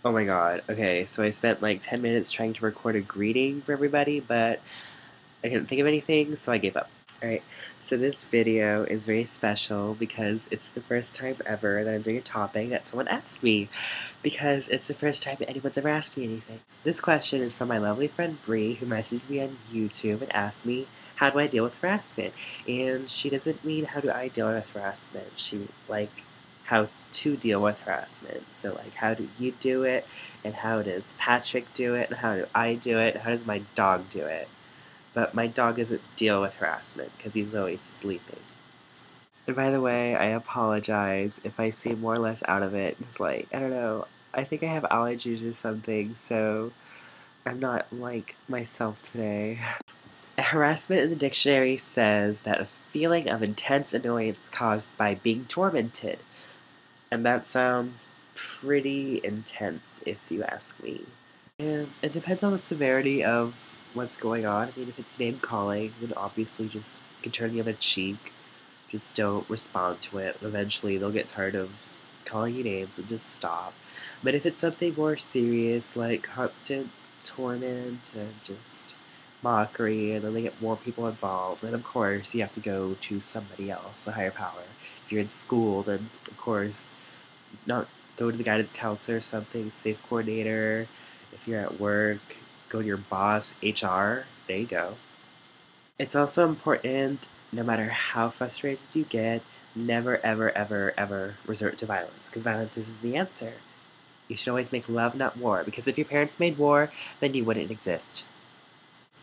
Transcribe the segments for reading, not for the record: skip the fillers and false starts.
Oh my god. Okay, so I spent like 10 minutes trying to record a greeting for everybody, but I couldn't think of anything, so I gave up. Alright, so this video is very special because it's the first time ever that I'm doing a topic that someone asked me, because it's the first time that anyone's ever asked me anything. This question is from my lovely friend Bree, who messaged me on YouTube and asked me, how do I deal with harassment? And she doesn't mean how do I deal with harassment, she how to deal with harassment. So like, how do you do it, and how does Patrick do it, and how do I do it, and how does my dog do it? But my dog doesn't deal with harassment because he's always sleeping. And by the way, I apologize if I seem more or less out of it. It's like, I don't know, I think I have allergies or something, so I'm not like myself today. Harassment in the dictionary says that a feeling of intense annoyance caused by being tormented. And that sounds pretty intense if you ask me. And it depends on the severity of what's going on. I mean, if it's name calling, then obviously just you can turn the other cheek. Just don't respond to it. Eventually, they'll get tired of calling you names and just stop. But if it's something more serious, like constant torment and just mockery, and then they get more people involved, then of course you have to go to somebody else, a higher power. If you're in school, then of course not go to the guidance counselor or something, safe coordinator. If you're at work, go to your boss, HR, there you go. It's also important, no matter how frustrated you get, never ever ever ever resort to violence, because violence isn't the answer. You should always make love, not war, because if your parents made war, then you wouldn't exist.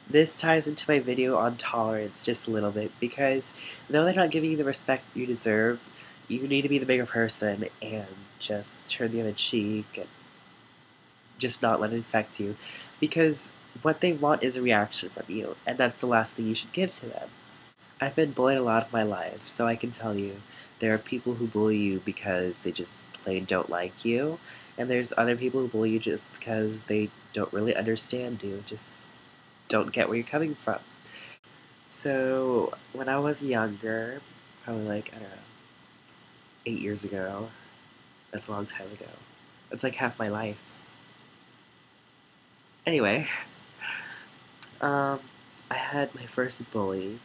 This ties into my video on tolerance just a little bit, because though they're not giving you the respect you deserve, you need to be the bigger person and just turn the other cheek and just not let it affect you, because what they want is a reaction from you, and that's the last thing you should give to them. I've been bullied a lot of my life, so I can tell you, there are people who bully you because they just plain don't like you, and there's other people who bully you just because they don't really understand you, just don't get where you're coming from. So, when I was younger, probably like, I don't know, 8 years ago, that's a long time ago. That's like half my life. Anyway, I had my first bully,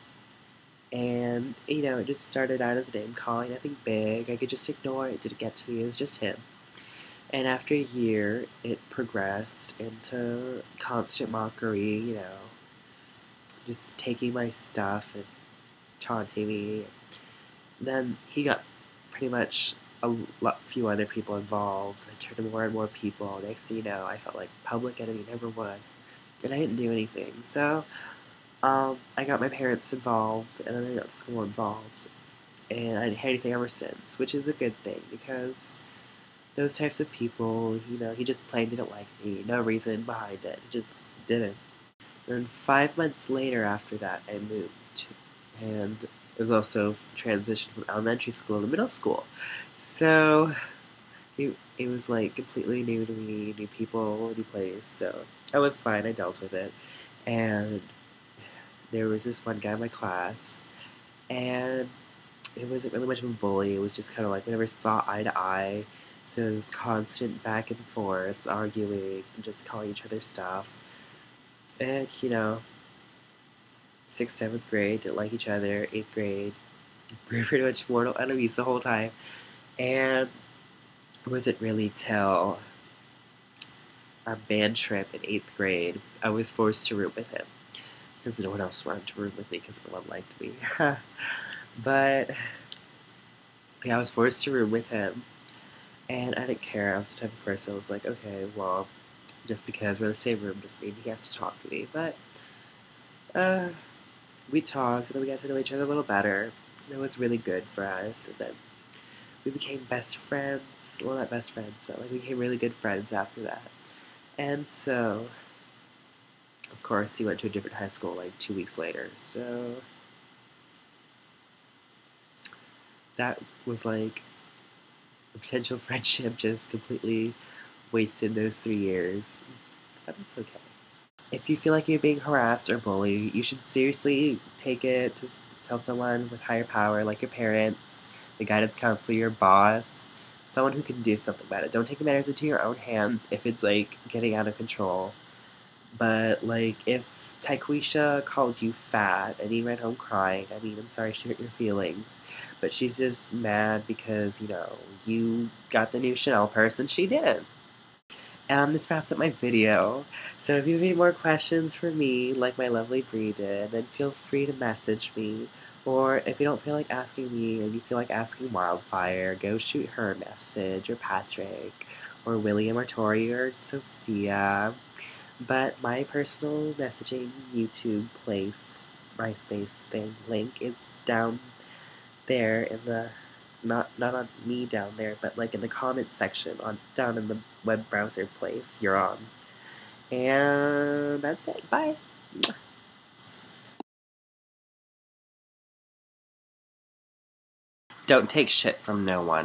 and it just started out as name calling, nothing big. I could just ignore it, didn't get to me, it was just him. And after a year, it progressed into constant mockery, just taking my stuff and taunting me. Then he got pretty much few other people involved. I turned to more and more people. Next thing you know, I felt like public enemy #1, and I didn't do anything. So I got my parents involved, and then I got school involved, and I didn't hear anything ever since, which is a good thing, because those types of people, he just plain didn't like me. No reason behind it. He just didn't. And 5 months later after that, I moved, and it was also transition from elementary school to middle school. So it was like completely new to me, new people, new place. So I was fine. I dealt with it, and there was this one guy in my class, and it wasn't really much of a bully. It was just kind of like we never saw eye to eye. So it was constant back and forth, arguing, and just calling each other stuff. And 6th, 7th grade, didn't like each other. 8th grade, we were pretty much mortal enemies the whole time. And it wasn't really till our band trip in 8th grade, I was forced to room with him, because no one else wanted to room with me because no one liked me. But yeah, I was forced to room with him, and I didn't care. I was the type of person who was like, okay, well, just because we're in the same room doesn't mean he has to talk to me. But we talked, and then we got to know each other a little better, and it was really good for us. And then we became best friends. Well, not best friends, but like we became really good friends after that. And so, of course, he went to a different high school like 2 weeks later. So that was like a potential friendship just completely wasted those 3 years. But that's okay. If you feel like you're being harassed or bullied, you should seriously take it to tell someone with higher power, like your parents, the guidance counselor, your boss, someone who can do something about it. Don't take matters into your own hands if it's like getting out of control. But like if Taquisha called you fat and you went home crying, I mean, I'm sorry she hurt your feelings, but she's just mad because, you know, you got the new Chanel purse and she didn't. This wraps up my video. So if you have any more questions for me, like my lovely Bree did, then feel free to message me. Or if you don't feel like asking me, or you feel like asking Wildfire, go shoot her a message, or Patrick, or William, or Tori, or Sophia. But my personal messaging YouTube place, MySpace thing link is down there in the not on me down there, but like in the comment section on down in the web browser place you're on. And that's it. Bye. Don't take shit from no one.